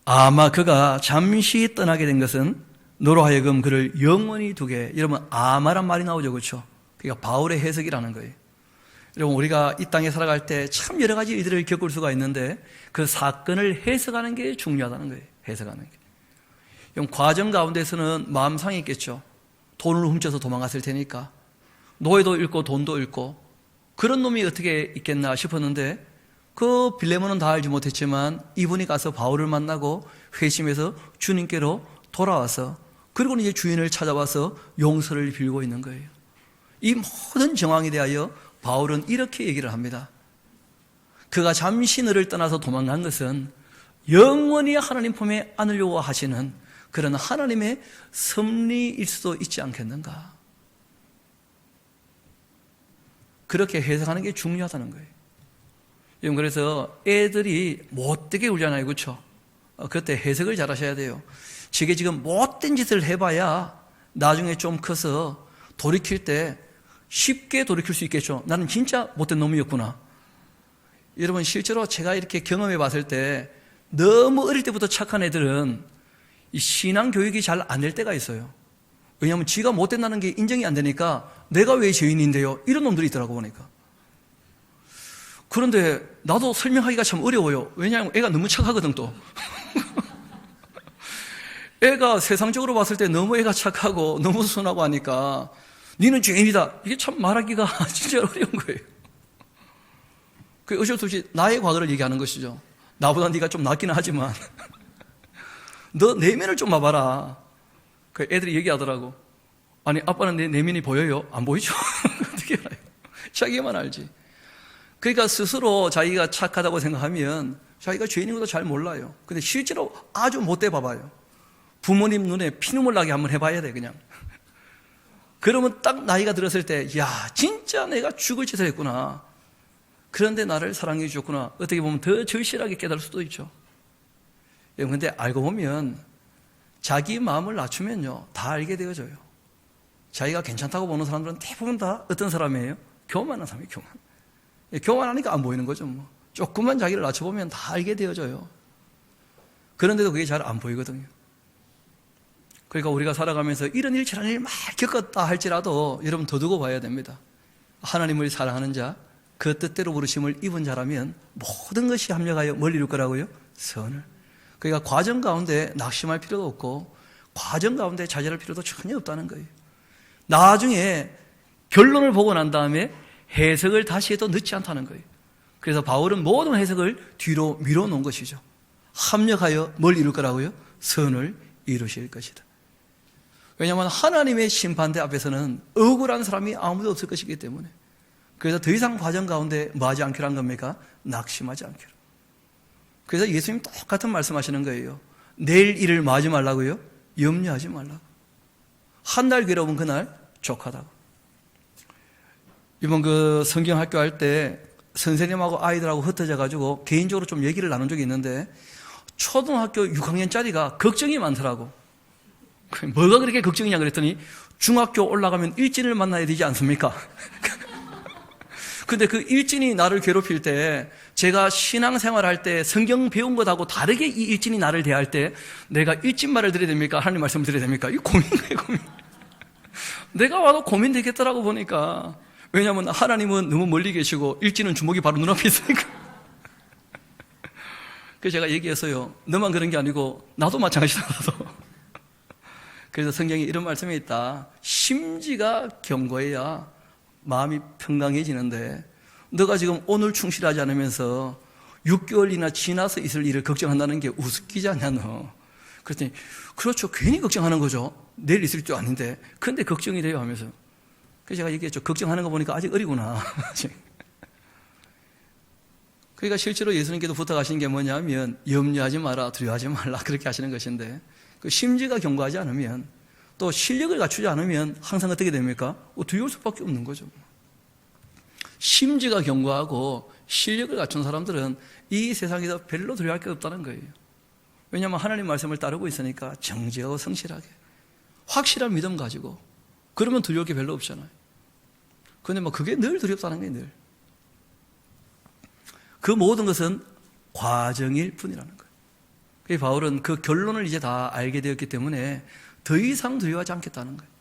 아마 그가 잠시 떠나게 된 것은 너로 하여금 그를 영원히 두게. 여러분 아마란 말이 나오죠. 그렇죠? 그러니까 바울의 해석이라는 거예요. 여러분 우리가 이 땅에 살아갈 때 참 여러 가지 일들을 겪을 수가 있는데 그 사건을 해석하는 게 중요하다는 거예요. 해석하는 게. 여러분 과정 가운데서는 마음상이 있겠죠. 돈을 훔쳐서 도망갔을 테니까 노예도 잃고 돈도 잃고 그런 놈이 어떻게 있겠나 싶었는데 그 빌레몬은 다 알지 못했지만 이분이 가서 바울을 만나고 회심해서 주님께로 돌아와서 그리고 이제 주인을 찾아와서 용서를 빌고 있는 거예요. 이 모든 정황에 대하여 바울은 이렇게 얘기를 합니다. 그가 잠시 너를 떠나서 도망간 것은 영원히 하나님 품에 안으려고 하시는 그런 하나님의 섭리일 수도 있지 않겠는가. 그렇게 해석하는 게 중요하다는 거예요. 그래서 애들이 못되게 울잖아요, 그렇죠? 그때 해석을 잘 하셔야 돼요. 저게 지금 못된 짓을 해봐야 나중에 좀 커서 돌이킬 때 쉽게 돌이킬 수 있겠죠. 나는 진짜 못된 놈이었구나. 여러분, 실제로 제가 이렇게 경험해 봤을 때 너무 어릴 때부터 착한 애들은 이 신앙 교육이 잘 안 될 때가 있어요. 왜냐하면 지가 못된다는 게 인정이 안 되니까 내가 왜 죄인인데요? 이런 놈들이 있더라고 보니까. 그런데 나도 설명하기가 참 어려워요. 왜냐하면 애가 너무 착하거든 또. 애가 세상적으로 봤을 때 너무 애가 착하고 너무 순하고 하니까 니는 죄인이다. 이게 참 말하기가 진짜 어려운 거예요. 그 어쩔 수 없이 나의 과거를 얘기하는 것이죠. 나보다 네가 좀 낫기는 하지만 너 내면을 좀 봐봐라. 그 애들이 얘기하더라고. 아니, 아빠는 내 내면이 보여요? 안 보이죠? 어떻게 알아요? 자기만 알지. 그러니까 스스로 자기가 착하다고 생각하면 자기가 죄인인 것도 잘 몰라요. 근데 실제로 아주 못돼 봐봐요. 부모님 눈에 피눈물 나게 한번 해봐야 돼, 그냥. 그러면 딱 나이가 들었을 때, 야, 진짜 내가 죽을 짓을 했구나. 그런데 나를 사랑해 주셨구나. 어떻게 보면 더 절실하게 깨달을 수도 있죠. 그런데 알고 보면 자기 마음을 낮추면요, 다 알게 되어져요. 자기가 괜찮다고 보는 사람들은 대부분 다 어떤 사람이에요? 교만한 사람이에요, 교만. 교만하니까 안 보이는 거죠, 뭐. 조금만 자기를 낮춰보면 다 알게 되어져요. 그런데도 그게 잘 안 보이거든요. 그러니까 우리가 살아가면서 이런 일 저런 일 막 겪었다 할지라도 여러분 더 두고 봐야 됩니다. 하나님을 사랑하는 자, 그 뜻대로 부르심을 입은 자라면 모든 것이 합력하여 뭘 이룰 거라고요? 선을. 그러니까 과정 가운데 낙심할 필요도 없고 과정 가운데 좌절할 필요도 전혀 없다는 거예요. 나중에 결론을 보고 난 다음에 해석을 다시 해도 늦지 않다는 거예요. 그래서 바울은 모든 해석을 뒤로 밀어놓은 것이죠. 합력하여 뭘 이룰 거라고요? 선을 이루실 것이다. 왜냐하면 하나님의 심판대 앞에서는 억울한 사람이 아무도 없을 것이기 때문에. 그래서 더 이상 과정 가운데 뭐 하지 않기로 한 겁니까? 낙심하지 않기로. 그래서 예수님 똑같은 말씀하시는 거예요. 내일 일을 뭐 하지 말라고요? 염려하지 말라고. 한 달 괴로운 그날 족하다고. 이번 그 성경 학교 할 때 선생님하고 아이들하고 흩어져 가지고 개인적으로 좀 얘기를 나눈 적이 있는데 초등학교 6학년짜리가 걱정이 많더라고. 뭐가 그렇게 걱정이냐 그랬더니 중학교 올라가면 일진을 만나야 되지 않습니까? 근데 그 일진이 나를 괴롭힐 때 제가 신앙생활 할 때 성경 배운 것하고 다르게 이 일진이 나를 대할 때 내가 일진 말을 드려야 됩니까? 하나님 말씀을 드려야 됩니까? 이 고민이에요, 고민. 내가 와도 고민되겠더라고 보니까. 왜냐하면 하나님은 너무 멀리 계시고 일진은 주먹이 바로 눈앞에 있으니까. 그래서 제가 얘기했어요. 너만 그런 게 아니고 나도 마찬가지다. 나도. 그래서 성경에 이런 말씀이 있다. 심지가 견고해야 마음이 평강해지는데 너가 지금 오늘 충실하지 않으면서 6개월이나 지나서 있을 일을 걱정한다는 게 우습기지 않냐 너. 그랬더니 그렇죠. 괜히 걱정하는 거죠. 내일 있을 줄 아닌데. 근데 걱정이 돼요 하면서. 그래서 제가 얘기했죠. 걱정하는 거 보니까 아직 어리구나. 그러니까 실제로 예수님께서 부탁하신 게 뭐냐면 염려하지 마라, 두려워하지 말라 그렇게 하시는 것인데 그 심지가 견고하지 않으면 또 실력을 갖추지 않으면 항상 어떻게 됩니까? 두려울 수밖에 없는 거죠. 심지가 견고하고 실력을 갖춘 사람들은 이 세상에서 별로 두려워할 게 없다는 거예요. 왜냐하면 하나님 말씀을 따르고 있으니까 정직하고 성실하게 확실한 믿음 가지고 그러면 두려울 게 별로 없잖아요. 그런데 뭐 그게 늘 두렵다는 거예요. 늘. 그 모든 것은 과정일 뿐이라는 거예요. 그래서 바울은 그 결론을 이제 다 알게 되었기 때문에 더 이상 두려워하지 않겠다는 거예요.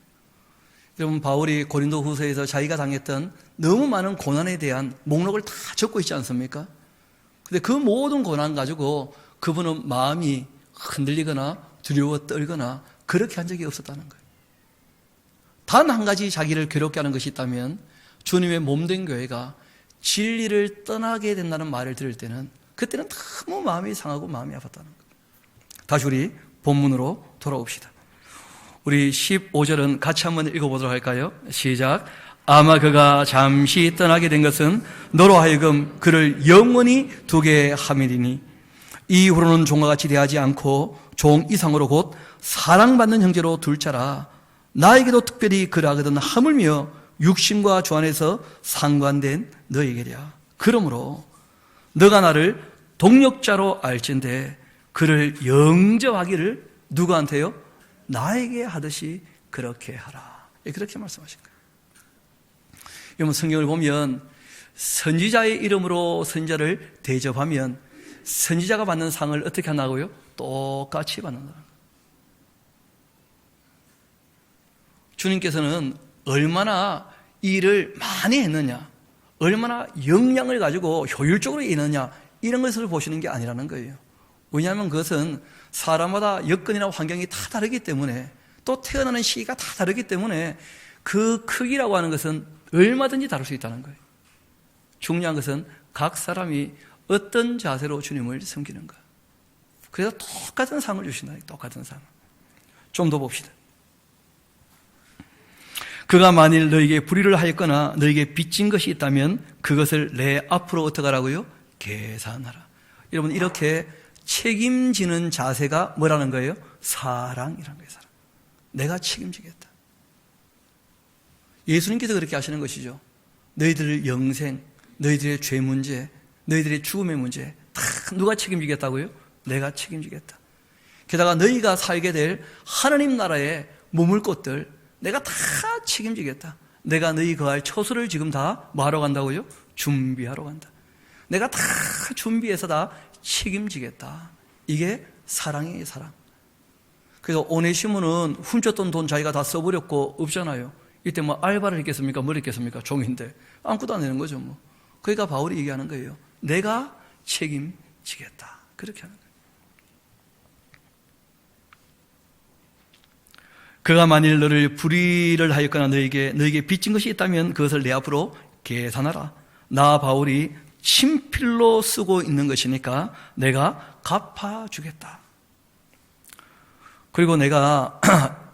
여러분, 바울이 고린도 후서에서 자기가 당했던 너무 많은 고난에 대한 목록을 다 적고 있지 않습니까? 근데 그 모든 고난 가지고 그분은 마음이 흔들리거나 두려워 떨거나 그렇게 한 적이 없었다는 거예요. 단 한 가지 자기를 괴롭게 하는 것이 있다면 주님의 몸된 교회가 진리를 떠나게 된다는 말을 들을 때는 그때는 너무 마음이 상하고 마음이 아팠다는 거예요. 다시 우리 본문으로 돌아옵시다. 우리 15절은 같이 한번 읽어보도록 할까요? 시작. 아마 그가 잠시 떠나게 된 것은 너로 하여금 그를 영원히 두게 함이리니 이후로는 종과 같이 대하지 않고 종 이상으로 곧 사랑받는 형제로 둘 자라. 나에게도 특별히 그러하거든 하물며 육신과 주 안에서 상관된 너에게랴. 그러므로 너가 나를 동력자로 알진대 그를 영접하기를 누구한테요? 나에게 하듯이 그렇게 하라. 그렇게 말씀하신 거예요. 여러분, 성경을 보면 선지자의 이름으로 선지자를 대접하면 선지자가 받는 상을 어떻게 하나고요? 똑같이 받는다. 주님께서는 얼마나 일을 많이 했느냐, 얼마나 역량을 가지고 효율적으로 일했느냐, 이런 것을 보시는 게 아니라는 거예요. 왜냐하면 그것은 사람마다 여건이나 환경이 다 다르기 때문에, 또 태어나는 시기가 다 다르기 때문에 그 크기라고 하는 것은 얼마든지 다를 수 있다는 거예요. 중요한 것은 각 사람이 어떤 자세로 주님을 섬기는가. 그래서 똑같은 상을 주신다. 똑같은 상. 좀 더 봅시다. 그가 만일 너에게 불의를 하였거나 너에게 빚진 것이 있다면 그것을 내 앞으로 어떻게 하라고요? 계산하라. 여러분, 이렇게 책임지는 자세가 뭐라는 거예요? 사랑이라는 거예요. 사랑. 내가 책임지겠다. 예수님께서 그렇게 하시는 것이죠. 너희들의 영생, 너희들의 죄 문제, 너희들의 죽음의 문제 다 누가 책임지겠다고요? 내가 책임지겠다. 게다가 너희가 살게 될 하나님 나라에 머물 곳들 내가 다 책임지겠다. 내가 너희 거할 처소를 지금 다 뭐하러 간다고요? 준비하러 간다. 내가 다 준비해서 다 책임지겠다. 이게 사랑이에요, 사랑. 그래서 오네시모는 훔쳤던 돈 자기가 다 써버렸고 없잖아요. 이때 뭐 알바를 했겠습니까? 뭘 했겠습니까? 종인데 아무것도 안 되는 거죠. 뭐. 그러니까 바울이 얘기하는 거예요. 내가 책임지겠다. 그렇게 하는 거예요. 그가 만일 너를 불의를 하였거나 너에게 빚진 것이 있다면 그것을 내 앞으로 계산하라. 나 바울이 친필로 쓰고 있는 것이니까 내가 갚아주겠다. 그리고 내가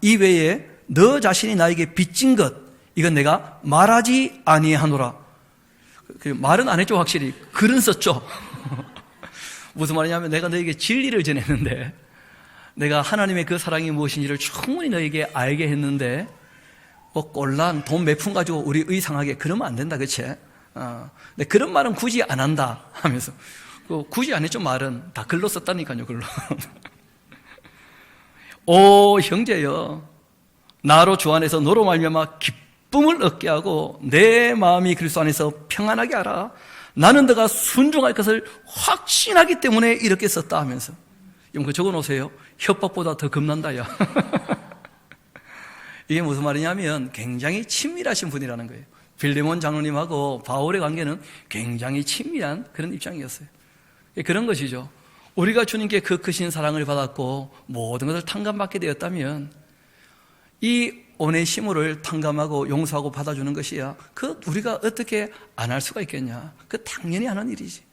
이외에 너 자신이 나에게 빚진 것, 이건 내가 말하지 아니하노라. 말은 안 했죠, 확실히. 글은 썼죠. 무슨 말이냐면 내가 너에게 진리를 전했는데, 내가 하나님의 그 사랑이 무엇인지를 충분히 너에게 알게 했는데, 뭐 꼴랑 돈 몇 푼 가지고 우리 의상하게 그러면 안 된다, 그치? 근데 그런 말은 굳이 안 한다 하면서, 굳이 안 했죠, 말은. 다 글로 썼다니까요, 글로. 오 형제여, 나로 주 안에서 너로 말미암아 기쁨을 얻게 하고 내 마음이 그리스도 안에서 평안하게 하라. 나는 너가 순종할 것을 확신하기 때문에 이렇게 썼다 하면서. 이거 적어놓으세요. 협박보다 더 겁난다, 야. 이게 무슨 말이냐면 굉장히 친밀하신 분이라는 거예요. 빌레몬 장로님하고 바울의 관계는 굉장히 친밀한 그런 입장이었어요. 그런 것이죠. 우리가 주님께 그 크신 사랑을 받았고 모든 것을 탕감받게 되었다면 이 오네시모를 탕감하고 용서하고 받아주는 것이야. 그 우리가 어떻게 안 할 수가 있겠냐. 그 당연히 하는 일이지.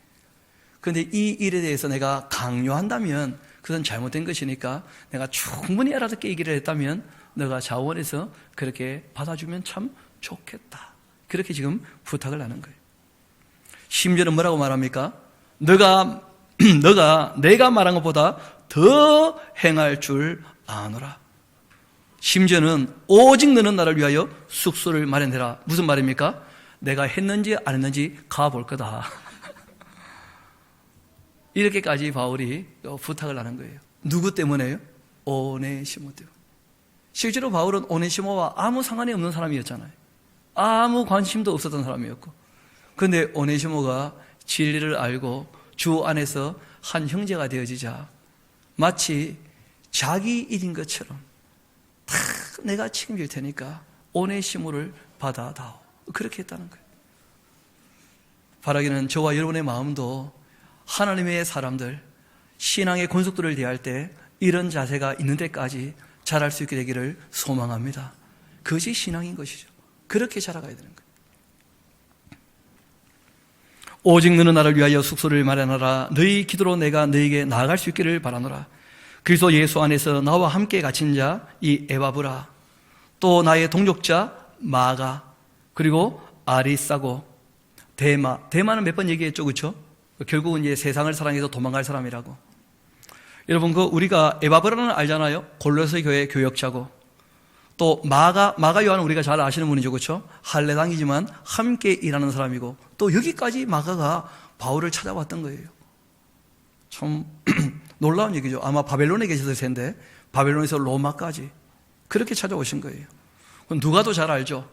그런데 이 일에 대해서 내가 강요한다면 그건 잘못된 것이니까 내가 충분히 알아듣게 얘기를 했다면 너가 자원해서 그렇게 받아주면 참 좋겠다. 그렇게 지금 부탁을 하는 거예요. 심지어는 뭐라고 말합니까? 너가 내가 말한 것보다 더 행할 줄 아노라. 심지어는 오직 너는 나를 위하여 숙소를 마련해라. 무슨 말입니까? 내가 했는지 안 했는지 가볼 거다. 이렇게까지 바울이 부탁을 하는 거예요. 누구 때문에요? 오네시모 때문에. 실제로 바울은 오네시모와 아무 상관이 없는 사람이었잖아요. 아무 관심도 없었던 사람이었고, 그런데 오네시모가 진리를 알고 주 안에서 한 형제가 되어지자 마치 자기 일인 것처럼 다 내가 책임질 테니까 오네시모를 받아다오. 그렇게 했다는 거예요. 바라기는 저와 여러분의 마음도 하나님의 사람들, 신앙의 권속들을 대할 때 이런 자세가 있는 데까지 자랄 수 있게 되기를 소망합니다. 그것이 신앙인 것이죠. 그렇게 자라가야 되는 거예요. 오직 너는 나를 위하여 숙소를 마련하라. 너희 기도로 내가 너에게 나아갈 수 있기를 바라노라. 그리스도 예수 안에서 나와 함께 갇힌 자 이 에바브라, 또 나의 동족자 마가, 그리고 아리싸고 데마는 몇 번 얘기했죠, 그렇죠? 결국은 이제 세상을 사랑해서 도망갈 사람이라고. 여러분, 우리가 에바브라는 알잖아요. 골로새 교회 교역자고, 또 마가 요한은 우리가 잘 아시는 분이죠, 그렇죠? 할례당이지만 함께 일하는 사람이고, 또 여기까지 마가가 바울을 찾아왔던 거예요. 참 놀라운 얘기죠. 아마 바벨론에 계셨을 텐데 바벨론에서 로마까지 그렇게 찾아오신 거예요. 누가 더 잘 알죠?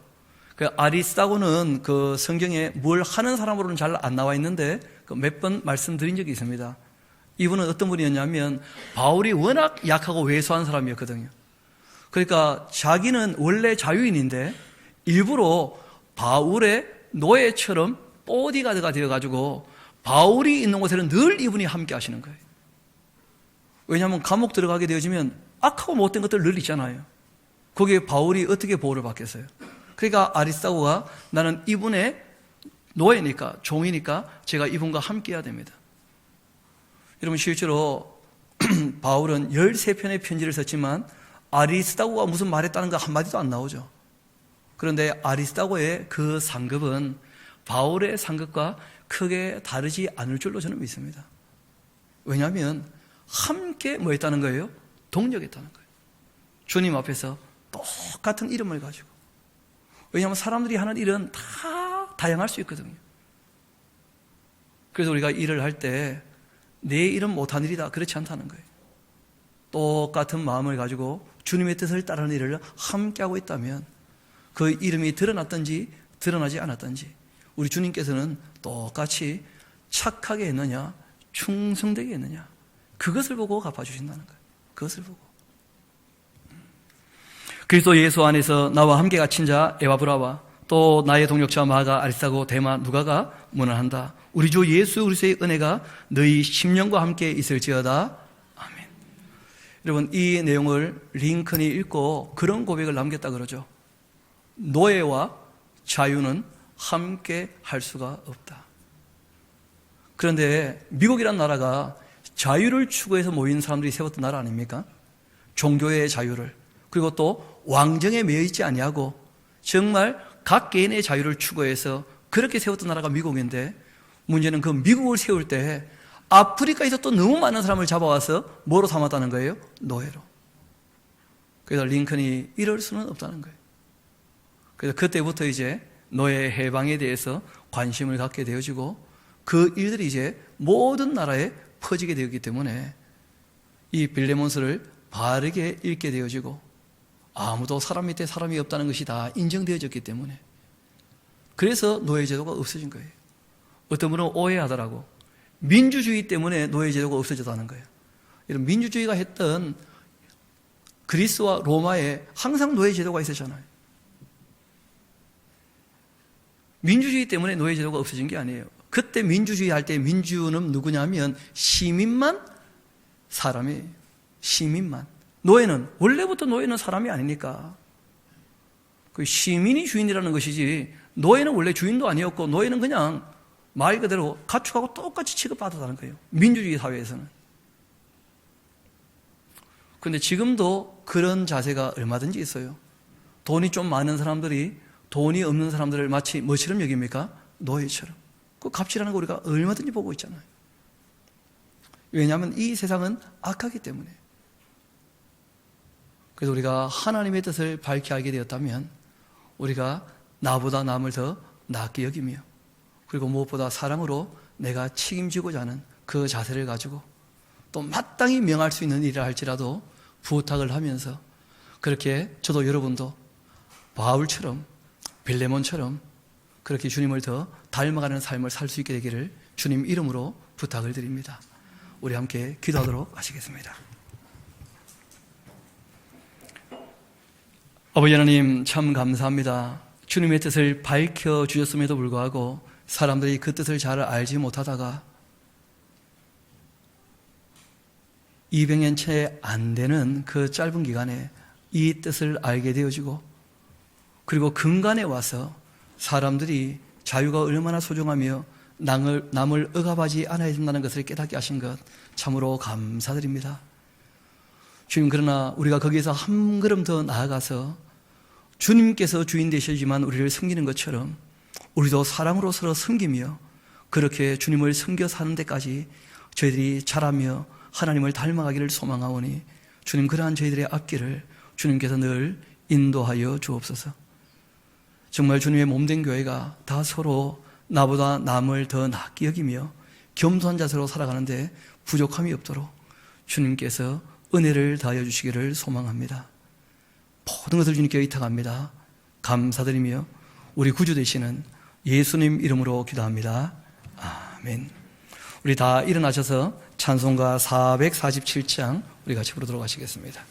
그 아리스다고는 그 성경에 뭘 하는 사람으로는 잘 안 나와 있는데 몇 번 말씀드린 적이 있습니다. 이분은 어떤 분이었냐면 바울이 워낙 약하고 왜소한 사람이었거든요. 그러니까 자기는 원래 자유인인데 일부러 바울의 노예처럼 보디가드가 되어가지고 바울이 있는 곳에는 늘 이분이 함께 하시는 거예요. 왜냐하면 감옥 들어가게 되어지면 악하고 못된 것들 늘 있잖아요. 거기에 바울이 어떻게 보호를 받겠어요? 그러니까 아리스다고가 나는 이분의 노예니까, 종이니까 제가 이분과 함께 해야 됩니다. 여러분, 실제로 바울은 13편의 편지를 썼지만 아리스다고가 무슨 말했다는 거 한마디도 안 나오죠. 그런데 아리스다고의 그 상급은 바울의 상급과 크게 다르지 않을 줄로 저는 믿습니다. 왜냐하면 함께 뭐 했다는 거예요? 동력했다는 거예요. 주님 앞에서 똑같은 이름을 가지고. 왜냐하면 사람들이 하는 일은 다 다양할 수 있거든요. 그래서 우리가 일을 할 때 내 일은 못한 일이다, 그렇지 않다는 거예요. 똑같은 마음을 가지고 주님의 뜻을 따르는 일을 함께 하고 있다면 그 이름이 드러났든지 드러나지 않았든지 우리 주님께서는 똑같이 착하게 했느냐, 충성되게 했느냐, 그것을 보고 갚아주신다는 거예요. 그것을 보고. 그리스도 예수 안에서 나와 함께 갇힌 자 에바브라와 또 나의 동역자 마가, 아리스다고, 데마, 누가가 문안한다. 우리 주 예수 그리스도의 은혜가 너희 심령과 함께 있을지어다. 아멘. 여러분, 이 내용을 링컨이 읽고 그런 고백을 남겼다 그러죠. 노예와 자유는 함께 할 수가 없다. 그런데 미국이란 나라가 자유를 추구해서 모인 사람들이 세웠던 나라 아닙니까? 종교의 자유를, 그리고 또 왕정에 매여 있지 아니하고 정말 각 개인의 자유를 추구해서 그렇게 세웠던 나라가 미국인데, 문제는 그 미국을 세울 때 아프리카에서 또 너무 많은 사람을 잡아와서 뭐로 삼았다는 거예요? 노예로. 그래서 링컨이 이럴 수는 없다는 거예요. 그래서 그때부터 이제 노예 해방에 대해서 관심을 갖게 되어지고 그 일들이 이제 모든 나라에 퍼지게 되었기 때문에 이 빌레몬서를 바르게 읽게 되어지고 아무도 사람 밑에 사람이 없다는 것이 다 인정되어졌기 때문에, 그래서 노예제도가 없어진 거예요. 어떤 분은 오해하더라고. 민주주의 때문에 노예제도가 없어졌다는 거예요. 이런 민주주의가 했던 그리스와 로마에 항상 노예제도가 있었잖아요. 민주주의 때문에 노예제도가 없어진 게 아니에요. 그때 민주주의 할 때 민주는 누구냐면 시민만 사람이에요. 시민만. 노예는, 원래부터 노예는 사람이 아니니까 그 시민이 주인이라는 것이지, 노예는 원래 주인도 아니었고 노예는 그냥 말 그대로 가축하고 똑같이 취급받았다는 거예요. 민주주의 사회에서는. 그런데 지금도 그런 자세가 얼마든지 있어요. 돈이 좀 많은 사람들이 돈이 없는 사람들을 마치 뭐처럼 여깁니까? 노예처럼. 그 값이라는 거 우리가 얼마든지 보고 있잖아요. 왜냐하면 이 세상은 악하기 때문에. 그래서 우리가 하나님의 뜻을 밝히 알게 되었다면 우리가 나보다 남을 더 낫게 여기며, 그리고 무엇보다 사랑으로 내가 책임지고자 하는 그 자세를 가지고 또 마땅히 명할 수 있는 일을 할지라도 부탁을 하면서, 그렇게 저도 여러분도 바울처럼 빌레몬처럼 그렇게 주님을 더 닮아가는 삶을 살 수 있게 되기를 주님 이름으로 부탁을 드립니다. 우리 함께 기도하도록 하시겠습니다. 아버지 하나님, 참 감사합니다. 주님의 뜻을 밝혀주셨음에도 불구하고 사람들이 그 뜻을 잘 알지 못하다가 200년 채 안 되는 그 짧은 기간에 이 뜻을 알게 되어지고, 그리고 근간에 와서 사람들이 자유가 얼마나 소중하며 남을 억압하지 않아야 된다는 것을 깨닫게 하신 것 참으로 감사드립니다. 주님, 그러나 우리가 거기에서 한 걸음 더 나아가서 주님께서 주인 되시지만 우리를 섬기는 것처럼 우리도 사랑으로 서로 섬기며 그렇게 주님을 섬겨 사는 데까지 저희들이 자라며 하나님을 닮아가기를 소망하오니 주님 그러한 저희들의 앞길을 주님께서 늘 인도하여 주옵소서. 정말 주님의 몸된 교회가 다 서로 나보다 남을 더 낫게 여기며 겸손한 자세로 살아가는데 부족함이 없도록 주님께서 은혜를 다하여 주시기를 소망합니다. 모든 것을 주님께 의탁합니다. 감사드리며 우리 구주 되시는 예수님 이름으로 기도합니다. 아멘. 우리 다 일어나셔서 찬송가 447장 우리 같이 부르도록 하시겠습니다.